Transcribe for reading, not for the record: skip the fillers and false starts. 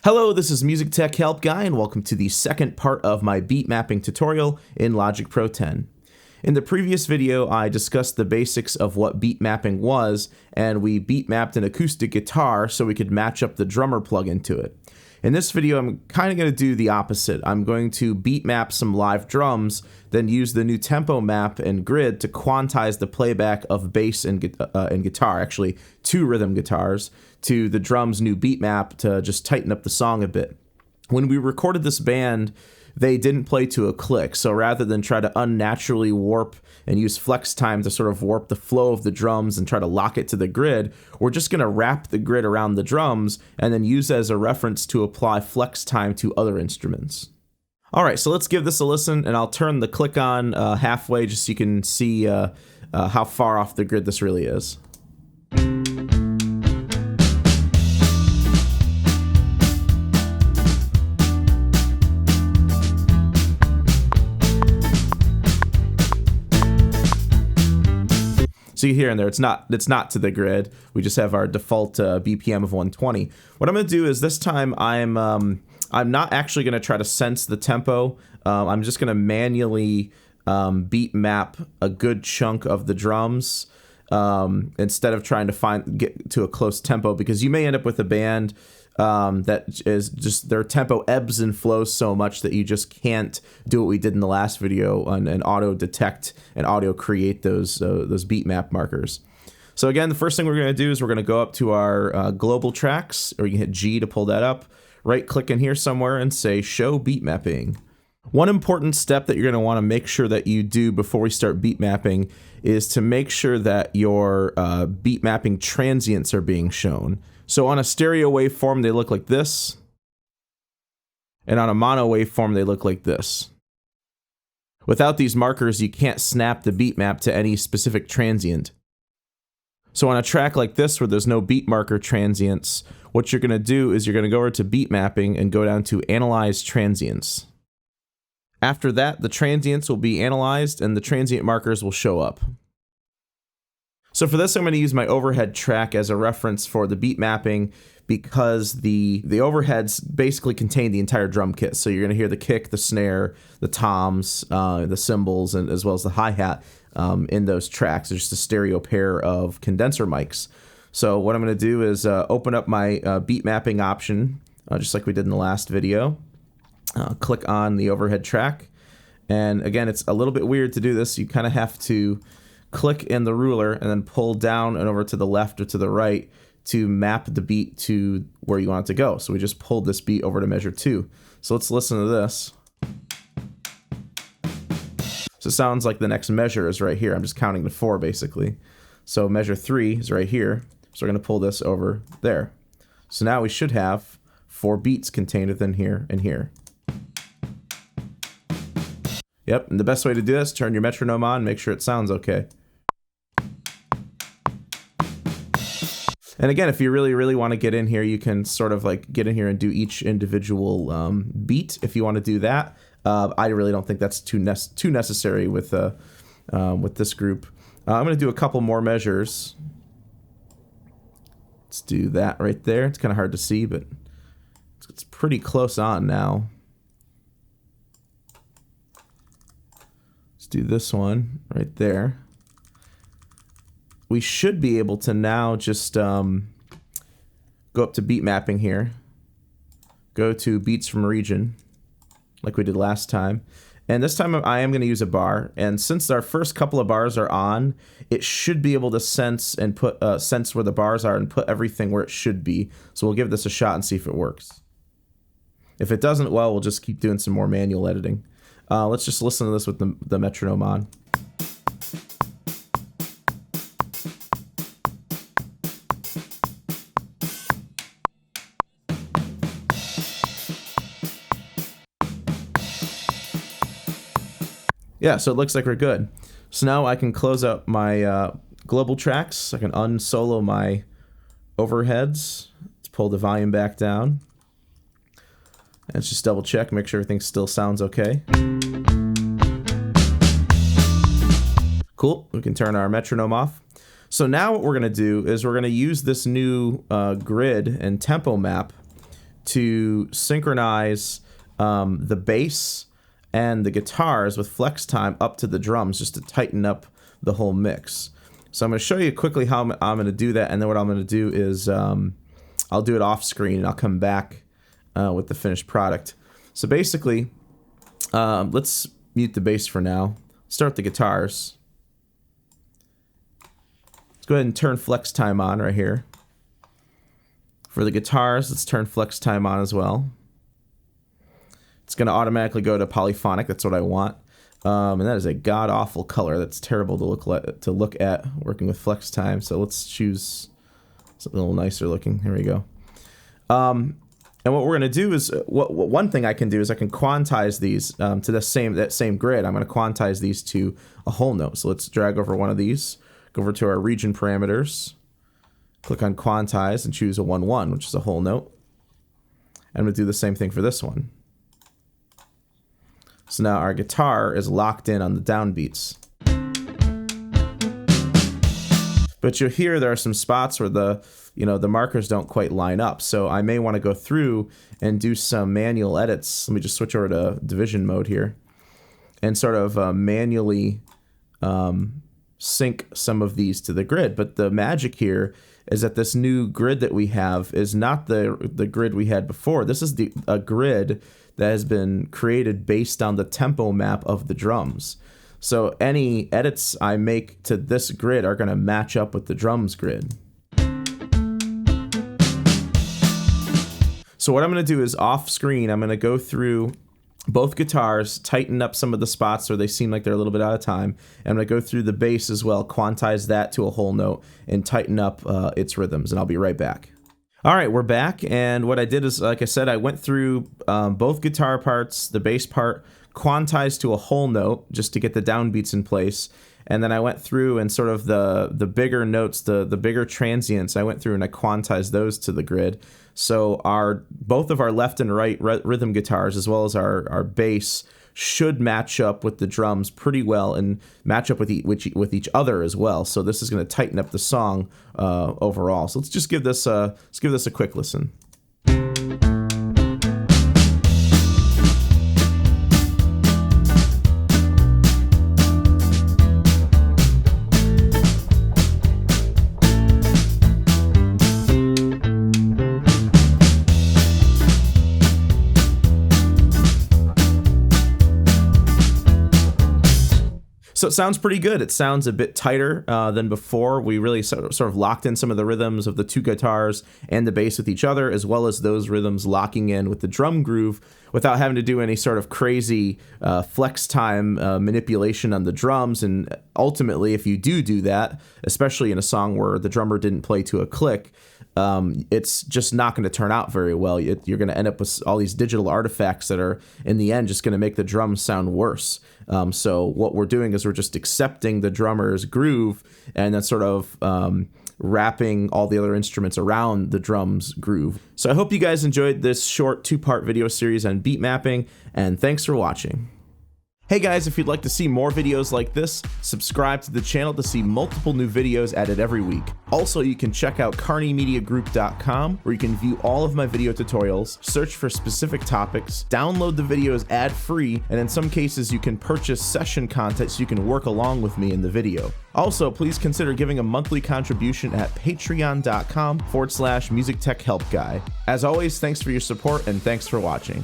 Hello, this is MusicTechHelpGuy, and welcome to the second part of my beat mapping tutorial in Logic Pro 10. In the previous video, I discussed the basics of what beat mapping was, and we beat mapped an acoustic guitar so we could match up the drummer plugin to it. In this video, I'm kind of going to do the opposite. I'm going to beat map some live drums, then use the new tempo map and grid to quantize the playback of bass and guitar, actually two rhythm guitars, to the drum's new beat map to just tighten up the song a bit. When we recorded this band, they didn't play to a click, so rather than try to unnaturally warp and use flex time to sort of warp the flow of the drums and try to lock it to the grid, we're just going to wrap the grid around the drums and then use it as a reference to apply flex time to other instruments. Alright, so let's give this a listen, and I'll turn the click on halfway just so you can see how far off the grid this really is. So you hear in there, it's not to the grid. We just have our default BPM of 120. What I'm going to do is this time I'm not actually going to try to sense the tempo. I'm just going to manually beat map a good chunk of the drums instead of trying to get to a close tempo, because you may end up with a band that is just their tempo ebbs and flows so much that you just can't do what we did in the last video and auto detect and auto create those beat map markers. So again, the first thing we're going to do is we're going to go up to our global tracks, or you can hit G to pull that up, right click in here somewhere and say show beat mapping. One important step that you're going to want to make sure that you do before we start beat mapping is to make sure that your beat mapping transients are being shown. So on a stereo waveform, they look like this, and on a mono waveform, they look like this. Without these markers, you can't snap the beat map to any specific transient. So on a track like this where there's no beat marker transients, what you're going to do is you're going to go over to beat mapping and go down to Analyze Transients. After that, the transients will be analyzed and the transient markers will show up. So for this, I'm going to use my overhead track as a reference for the beat mapping, because the overheads basically contain the entire drum kit. So you're going to hear the kick, the snare, the toms, the cymbals, and as well as the hi-hat in those tracks. There's just a stereo pair of condenser mics. So what I'm going to do is open up my beat mapping option, just like we did in the last video. Click on the overhead track. And again, it's a little bit weird to do this. You kind of have to click in the ruler and then pull down and over to the left or to the right to map the beat to where you want it to go. So we just pulled this beat over to measure 2. So let's listen to this. So it sounds like the next measure is right here. I'm just counting to 4 basically. So measure 3 is right here. So we're going to pull this over there. So now we should have 4 beats contained within here and here. Yep, and the best way to do this, turn your metronome on, make sure it sounds okay. And again, if you really want to get in here, you can sort of like get in here and do each individual beat if you want to do that. I really don't think that's too necessary with this group. I'm going to do a couple more measures. Let's do that right there. It's kind of hard to see, but it's pretty close on now. Let's do this one right there. We should be able to now just go up to beat mapping here, go to beats from region, like we did last time. And this time I am going to use a bar. And since our first couple of bars are on, it should be able to sense and put sense where the bars are and put everything where it should be. So we'll give this a shot and see if it works. If it doesn't, well, we'll just keep doing some more manual editing. Let's just listen to this with the metronome on. Yeah, so it looks like we're good. So now I can close up my global tracks. I can unsolo my overheads. Let's pull the volume back down. And let's just double check, make sure everything still sounds okay. Cool, we can turn our metronome off. So now what we're going to do is we're going to use this new grid and tempo map to synchronize the bass and the guitars with flex time up to the drums, just to tighten up the whole mix. So I'm going to show you quickly how I'm going to do that, and then what I'm going to do is I'll do it off screen, and I'll come back with the finished product. So basically, let's mute the bass for now. Start the guitars. Let's go ahead and turn flex time on right here. For the guitars, let's turn flex time on as well. It's going to automatically go to polyphonic. That's what I want. And that is a god-awful color. That's terrible to look at working with flex time. So let's choose something a little nicer looking. Here we go. And what we're going to do is, one thing I can do is I can quantize these to that same grid. I'm going to quantize these to a whole note. So let's drag over one of these, go over to our region parameters, click on quantize, and choose a 1-1, which is a whole note. And we'll do the same thing for this one. So now our guitar is locked in on the downbeats. But you'll hear there are some spots where the markers don't quite line up. So I may want to go through and do some manual edits. Let me just switch over to division mode here and sort of manually sync some of these to the grid. But the magic here is that this new grid that we have is not the grid we had before. This is a grid that has been created based on the tempo map of the drums. So any edits I make to this grid are going to match up with the drums grid. So what I'm going to do is off screen, I'm going to go through both guitars, tighten up some of the spots where they seem like they're a little bit out of time. And I'm going to go through the bass as well, quantize that to a whole note, and tighten up its rhythms. And I'll be right back. All right, we're back. And what I did is, like I said, I went through both guitar parts, the bass part, quantized to a whole note just to get the downbeats in place. And then I went through and sort of the bigger notes, the bigger transients, I went through and I quantized those to the grid. So both of our left and right rhythm guitars, as well as our bass, should match up with the drums pretty well and match up with each other as well. So this is going to tighten up the song overall. So let's just give this a quick listen. So it sounds pretty good. It sounds a bit tighter than before. We really sort of locked in some of the rhythms of the two guitars and the bass with each other, as well as those rhythms locking in with the drum groove without having to do any sort of crazy flex time manipulation on the drums. And ultimately, if you do that, especially in a song where the drummer didn't play to a click, it's just not going to turn out very well. You're going to end up with all these digital artifacts that are, in the end, just going to make the drums sound worse. So what we're doing is we're just accepting the drummer's groove and then sort of wrapping all the other instruments around the drum's groove. So I hope you guys enjoyed this short 2-part video series on beat mapping, and thanks for watching. Hey guys, if you'd like to see more videos like this, subscribe to the channel to see multiple new videos added every week. Also, you can check out carneymediagroup.com, where you can view all of my video tutorials, search for specific topics, download the videos ad-free, and in some cases you can purchase session content so you can work along with me in the video. Also, please consider giving a monthly contribution at patreon.com/MusicTechHelpGuy. As always, thanks for your support and thanks for watching.